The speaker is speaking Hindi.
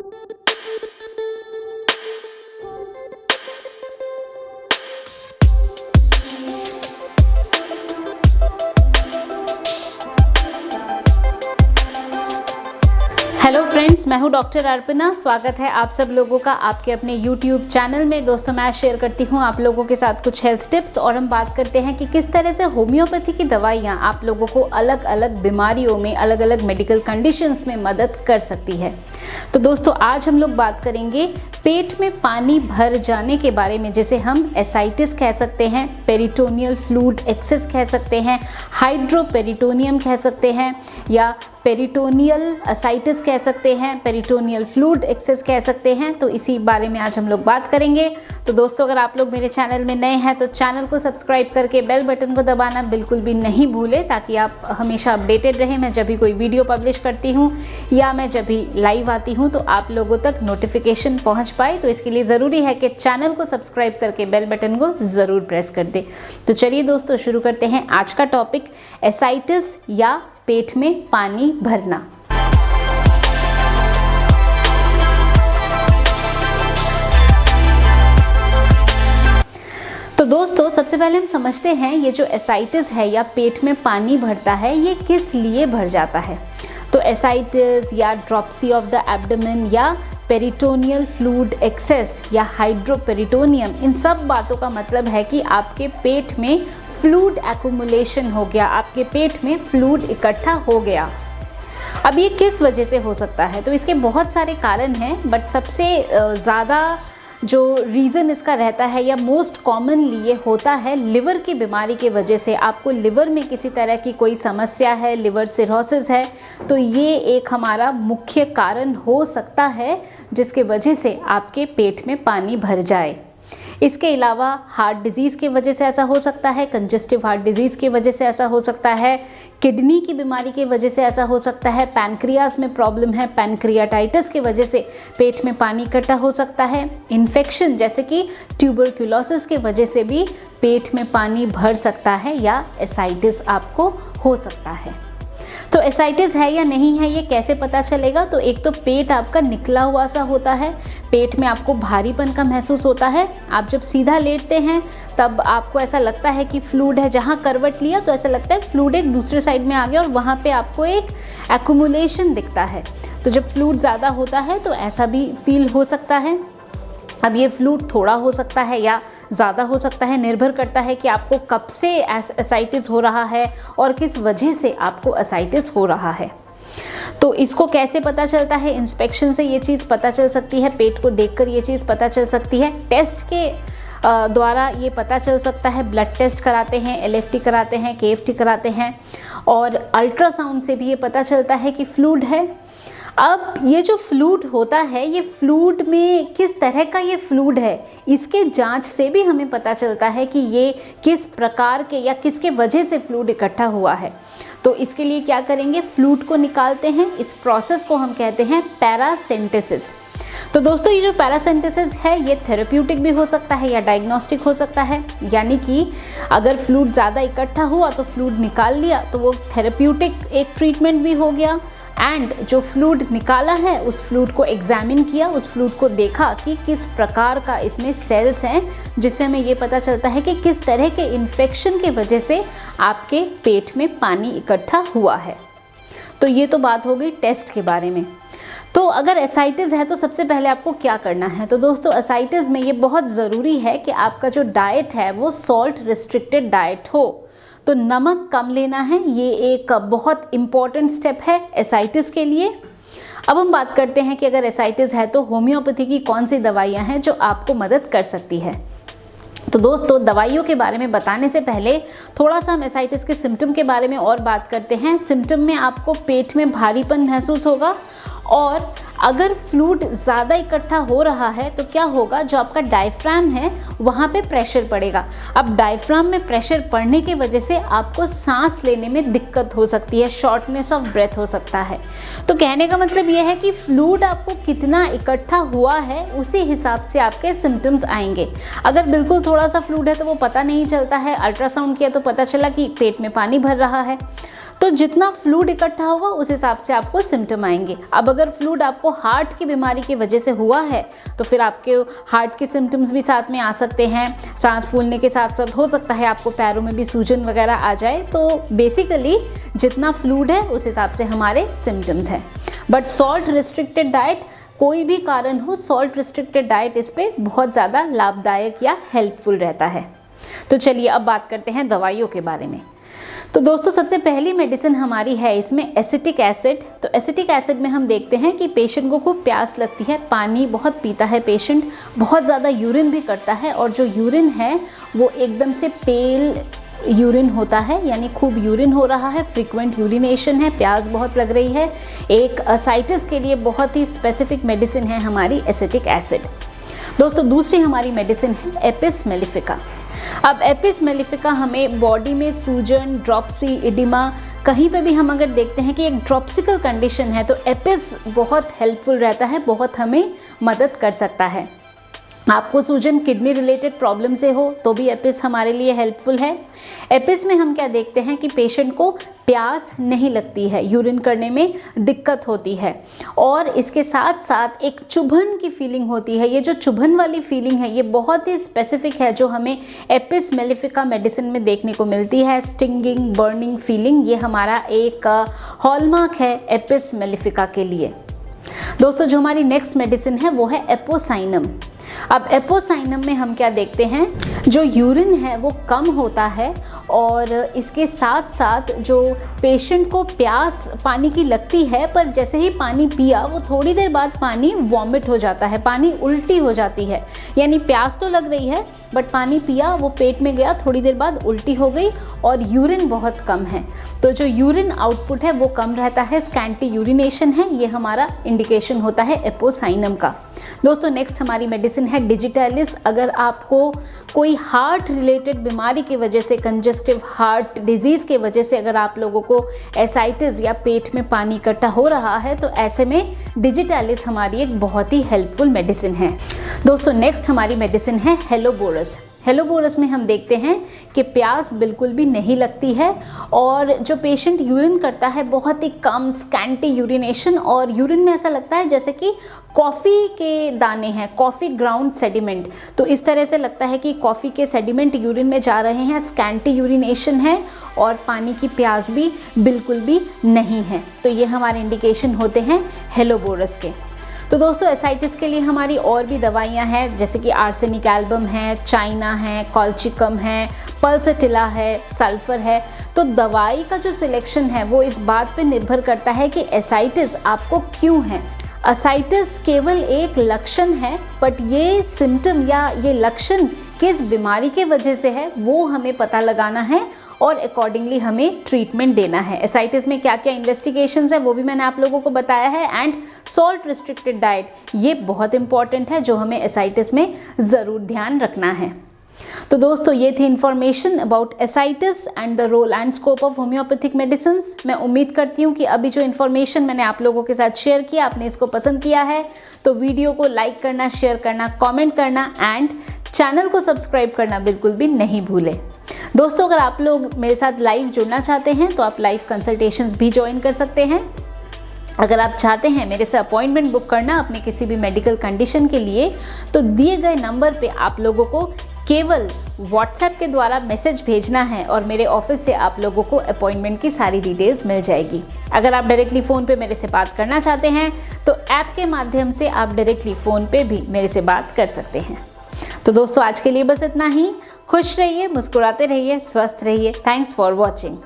हेलो फ्रेंड्स, मैं हूं डॉक्टर अर्पणा। स्वागत है आप सब लोगों का आपके अपने YouTube चैनल में। दोस्तों, मैं शेयर करती हूं आप लोगों के साथ कुछ हेल्थ टिप्स और हम बात करते हैं कि किस तरह से होम्योपैथी की दवाइयां आप लोगों को अलग अलग बीमारियों में, अलग अलग मेडिकल कंडीशंस में मदद कर सकती है। तो दोस्तों, आज हम लोग बात करेंगे पेट में पानी भर जाने के बारे में, जिसे हम एसाइटिस कह सकते हैं, पेरिटोनियल फ्लूइड एक्सेस कह सकते हैं, हाइड्रोपेरिटोनियम कह सकते हैं, या पेरिटोनियल असाइटिस कह सकते हैं, पेरिटोनियल फ्लूइड एक्सेस कह सकते हैं। तो इसी बारे में आज हम लोग बात करेंगे। तो दोस्तों, अगर आप लोग मेरे चैनल में नए हैं तो चैनल को सब्सक्राइब करके बेल बटन को दबाना बिल्कुल भी नहीं भूलें, ताकि आप हमेशा अपडेटेड रहें। मैं जब भी कोई वीडियो पब्लिश करती हूँ या मैं जब भी लाइव आती हूँ तो आप लोगों तक नोटिफिकेशन पहुँच पाए। तो इसके लिए ज़रूरी है कि चैनल को सब्सक्राइब करके बेल बटन को ज़रूर प्रेस कर दें। तो चलिए दोस्तों, शुरू करते हैं आज का टॉपिक, एसाइटिस या पेट में पानी भरना। तो दोस्तों, सबसे पहले हम समझते हैं ये जो एसाइटिस है या पेट में पानी भरता है, ये किस लिए भर जाता है। तो एसाइटिस या ड्रॉप्सी ऑफ द एब्डोमेन या पेरिटोनियल फ्लूइड एक्सेस या हाइड्रोपेरिटोनियम, इन सब बातों का मतलब है कि आपके पेट में फ्लूइड एक्युमुलेशन हो गया, आपके पेट में फ्लूइड इकट्ठा हो गया। अब ये किस वजह से हो सकता है? तो इसके बहुत सारे कारण हैं, बट सबसे ज़्यादा जो रीज़न इसका रहता है या मोस्ट कॉमनली ये होता है लिवर की बीमारी की वजह से। आपको लिवर में किसी तरह की कोई समस्या है, लिवर सिरोसिस है, तो ये एक हमारा मुख्य कारण हो सकता है जिसके वजह से आपके पेट में पानी भर जाए। इसके अलावा हार्ट डिजीज़ की वजह से ऐसा हो सकता है, कंजेस्टिव हार्ट डिजीज़ की वजह से ऐसा हो सकता है, किडनी की बीमारी की वजह से ऐसा हो सकता है, पैनक्रियास में प्रॉब्लम है, पैनक्रियाटाइटिस की वजह से पेट में पानी इकट्ठा हो सकता है, इन्फेक्शन जैसे कि ट्यूबरक्यूलोसिस की वजह से भी पेट में पानी भर सकता है या एसाइटिस आपको हो सकता है। तो एसाइटिस है या नहीं है, ये कैसे पता चलेगा? तो एक तो पेट आपका निकला हुआ सा होता है, पेट में आपको भारीपन का महसूस होता है। आप जब सीधा लेटते हैं तब आपको ऐसा लगता है कि फ्लूइड है, जहाँ करवट लिया तो ऐसा लगता है फ्लूइड एक दूसरे साइड में आ गया और वहाँ पे आपको एक एक्युमुलेशन दिखता है। तो जब फ्लूइड ज़्यादा होता है तो ऐसा भी फील हो सकता है। अब ये फ्लूइड थोड़ा हो सकता है या ज़्यादा हो सकता है, निर्भर करता है कि आपको कब से एसाइटिस हो रहा है और किस वजह से आपको एसाइटिस हो रहा है। तो इसको कैसे पता चलता है? इंस्पेक्शन से ये चीज़ पता चल सकती है, पेट को देखकर ये चीज़ पता चल सकती है, टेस्ट के द्वारा ये पता चल सकता है। ब्लड टेस्ट कराते हैं, LFT कराते हैं, KFT कराते हैं, और अल्ट्रासाउंड से भी ये पता चलता है कि फ्लूइड है। अब ये जो फ्लूइड होता है, ये फ्लूइड में किस तरह का ये फ्लूइड है, इसके जांच से भी हमें पता चलता है कि ये किस प्रकार के या किसके वजह से फ्लूइड इकट्ठा हुआ है। तो इसके लिए क्या करेंगे? फ्लूइड को निकालते हैं। इस प्रोसेस को हम कहते हैं पैरासिंथेसिस। तो दोस्तों, ये जो पैरासिंथेसिस है ये थेरेप्यूटिक भी हो सकता है या डायग्नोस्टिक हो सकता है। यानी कि अगर फ्लूइड ज़्यादा इकट्ठा हुआ तो फ्लूइड निकाल लिया तो वो थेरेप्यूटिक एक ट्रीटमेंट भी हो गया, एंड जो फ्लूइड निकाला है उस फ्लूइड को एग्जामिन किया, उस फ्लूइड को देखा कि किस प्रकार का इसमें सेल्स हैं, जिससे हमें ये पता चलता है कि किस तरह के इन्फेक्शन की वजह से आपके पेट में पानी इकट्ठा हुआ है। तो ये तो बात हो गई टेस्ट के बारे में। तो अगर एसाइटिस है तो सबसे पहले आपको क्या करना है? तो दोस्तों, एसाइटिस में ये बहुत ज़रूरी है कि आपका जो डाइट है वो सॉल्ट रिस्ट्रिक्टेड डाइट हो। तो नमक कम लेना है, ये एक बहुत इम्पॉर्टेंट स्टेप है एसाइटिस के लिए। अब हम बात करते हैं कि अगर एसाइटिस है तो होम्योपैथी की कौन सी दवाइयाँ हैं जो आपको मदद कर सकती है। तो दोस्तों, दवाइयों के बारे में बताने से पहले थोड़ा सा हम एसाइटिस के सिम्टम के बारे में और बात करते हैं। सिम्टम में आपको पेट में भारीपन महसूस होगा, और अगर फ्लूइड ज़्यादा इकट्ठा हो रहा है तो क्या होगा, जो आपका डायफ्राम है वहाँ पे प्रेशर पड़ेगा। अब डायफ्राम में प्रेशर पड़ने की वजह से आपको सांस लेने में दिक्कत हो सकती है, शॉर्टनेस ऑफ ब्रेथ हो सकता है। तो कहने का मतलब ये है कि फ्लूइड आपको कितना इकट्ठा हुआ है उसी हिसाब से आपके सिम्टम्स आएंगे। अगर बिल्कुल थोड़ा सा फ्लूइड है तो वो पता नहीं चलता है, अल्ट्रासाउंड किया तो पता चला कि पेट में पानी भर रहा है। तो जितना फ्लूइड इकट्ठा होगा उस हिसाब से आपको सिम्टम आएंगे। अब अगर फ्लूइड आपको हार्ट की बीमारी की वजह से हुआ है तो फिर आपके हार्ट के सिम्टम्स भी साथ में आ सकते हैं। सांस फूलने के साथ साथ हो सकता है आपको पैरों में भी सूजन वगैरह आ जाए। तो बेसिकली जितना फ्लूइड है उस हिसाब से हमारे सिम्टम्स हैं। बट सॉल्ट रिस्ट्रिक्टेड डाइट, कोई भी कारण हो, सॉल्ट रिस्ट्रिक्टेड डाइट इस पे बहुत ज़्यादा लाभदायक या हेल्पफुल रहता है। तो चलिए अब बात करते हैं दवाइयों के बारे में। तो दोस्तों सबसे पहली मेडिसिन हमारी है इसमें एसिटिक एसिड। तो एसिटिक एसिड में हम देखते हैं कि पेशेंट को खूब प्यास लगती है, पानी बहुत पीता है पेशेंट, बहुत ज़्यादा यूरिन भी करता है और जो यूरिन है वो एकदम से पेल यूरिन होता है, यानी खूब यूरिन हो रहा है, फ्रीक्वेंट यूरिनेशन है, प्यास बहुत लग रही है। एक असाइटिस के लिए बहुत ही स्पेसिफिक मेडिसिन है हमारी एसिटिक एसिड। दोस्तों दूसरी हमारी मेडिसिन है एपिस मेलिफिका। अब एपिस मेलिफिका हमें बॉडी में सूजन, ड्रॉप्सी, इडिमा, कहीं पे भी हम अगर देखते हैं कि एक ड्रॉप्सिकल कंडीशन है तो एपिस बहुत हेल्पफुल रहता है, बहुत हमें मदद कर सकता है। आपको सूजन किडनी रिलेटेड प्रॉब्लम से हो तो भी एपिस हमारे लिए हेल्पफुल है। एपिस में हम क्या देखते हैं कि पेशेंट को प्यास नहीं लगती है, यूरिन करने में दिक्कत होती है और इसके साथ साथ एक चुभन की फीलिंग होती है। ये जो चुभन वाली फीलिंग है ये बहुत ही स्पेसिफिक है जो हमें एपिस मेलिफिका मेडिसिन में देखने को मिलती है। स्टिंगिंग, बर्निंग फीलिंग, ये हमारा एक हॉलमार्क है एपिस मेलिफिका के लिए। दोस्तों जो हमारी नेक्स्ट मेडिसिन है वो है एपोसाइनम। अब एपोसाइनम में हम क्या देखते हैं, जो यूरिन है वो कम होता है और इसके साथ साथ जो पेशेंट को प्यास पानी की लगती है, पर जैसे ही पानी पिया वो थोड़ी देर बाद पानी वॉमिट हो जाता है, पानी उल्टी हो जाती है। यानी प्यास तो लग रही है बट पानी पिया, वो पेट में गया, थोड़ी देर बाद उल्टी हो गई और यूरिन बहुत कम है। तो जो यूरिन आउटपुट है वो कम रहता है, स्कैंटी यूरिनेशन है, ये हमारा इंडिकेशन होता है एपोसाइनम का। दोस्तों नेक्स्ट हमारी मेडिसिन है डिजिटैलिस। अगर आपको कोई हार्ट रिलेटेड बीमारी की वजह से, कंजस्टिव हार्ट डिजीज़ के वजह से अगर आप लोगों को एसाइटिस या पेट में पानी इकट्ठा हो रहा है तो ऐसे में डिजिटैलिस हमारी एक बहुत ही हेल्पफुल मेडिसिन है। दोस्तों नेक्स्ट हमारी मेडिसिन है हेलोबोरस। हेलोबोरस में हम देखते हैं कि प्यास बिल्कुल भी नहीं लगती है और जो पेशेंट यूरिन करता है बहुत ही कम, स्कैंटी यूरिनेशन, और यूरिन में ऐसा लगता है जैसे कि कॉफ़ी के दाने हैं, कॉफ़ी ग्राउंड सेडिमेंट। तो इस तरह से लगता है कि कॉफ़ी के सेडिमेंट यूरिन में जा रहे हैं, स्कैंटी यूरिनेशन है और पानी की प्यास भी बिल्कुल भी नहीं है। तो ये हमारे इंडिकेशन होते हैं हेलोबोरस के। तो दोस्तों एसाइटिस के लिए हमारी और भी दवाइयाँ हैं, जैसे कि आर्सेनिक एल्बम है, चाइना है, कॉल्चिकम है, पल्सटिला है, सल्फर है। तो दवाई का जो सिलेक्शन है वो इस बात पे निर्भर करता है कि एसाइटिस आपको क्यों है। असाइटिस केवल एक लक्षण है, बट ये सिम्टम या ये लक्षण किस बीमारी के वजह से है वो हमें पता लगाना है और अकॉर्डिंगली हमें ट्रीटमेंट देना है। एसाइटिस में क्या क्या इन्वेस्टिगेशंस है वो भी मैंने आप लोगों को बताया है। एंड सॉल्ट रिस्ट्रिक्टेड डाइट, ये बहुत इंपॉर्टेंट है जो हमें एसाइटिस में ज़रूर ध्यान रखना है। तो दोस्तों ये थी information about ascites and the role and scope of homeopathic medicines. मैं उम्मीद करती हूँ कि अभी जो इन्फॉर्मेशन मैंने आप लोगों के साथ शेयर किया आपने इसको पसंद किया है। तो वीडियो को लाइक करना, शेयर करना, कमेंट करना एंड चैनल को सब्सक्राइब करना बिल्कुल भी नहीं भूलें। दोस्तों अगर आप लोग मेरे साथ लाइव जुड़ना चाहते हैं तो आप लाइव कंसल्टेशंस भी ज्वाइन कर सकते हैं। अगर आप चाहते हैं मेरे से अपॉइंटमेंट बुक करना अपने किसी भी मेडिकल कंडीशन के लिए तो दिए गए नंबर पे आप लोगों को केवल व्हाट्सएप के द्वारा मैसेज भेजना है और मेरे ऑफिस से आप लोगों को अपॉइंटमेंट की सारी डिटेल्स मिल जाएगी। अगर आप डायरेक्टली फ़ोन पे मेरे से बात करना चाहते हैं तो ऐप के माध्यम से आप डायरेक्टली फ़ोन पे भी मेरे से बात कर सकते हैं। तो दोस्तों आज के लिए बस इतना ही। खुश रहिए, मुस्कुराते रहिए, स्वस्थ रहिए। Thanks for watching.